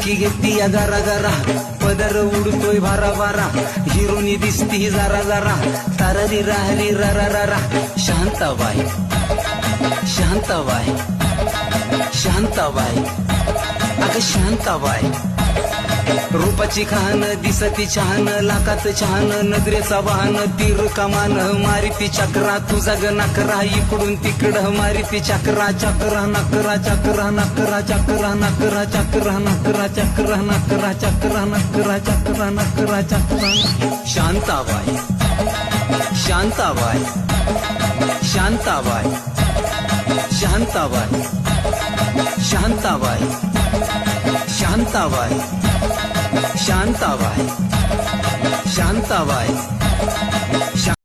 मिरकी घेती या गारा गारा, पदर उडतोय भारा भारा, हिरोनी दिसती जरा जरा, ताररी राहली रा रा रा. शांताबाई शांताबाई शांताबाई अगं शांताबाई. रूपाची खान दिसती छान, लाखात छान नजरेचा वाहन, तीर कमान मारिती चक्रा, तुझा ग नकरा इकडून तिकडं मारिती चक्रा. चक्रा नकरा चक्रा नकरा चक्रा नकरा चक्रा नकरा चक्रा नकरा चक्रा नकरा चक्रा नकरा चक्रा. शांताबाई शांताबाई शांताबाई शांताबाई शांताबाई शांताबाई शांताबाई शांताबाई.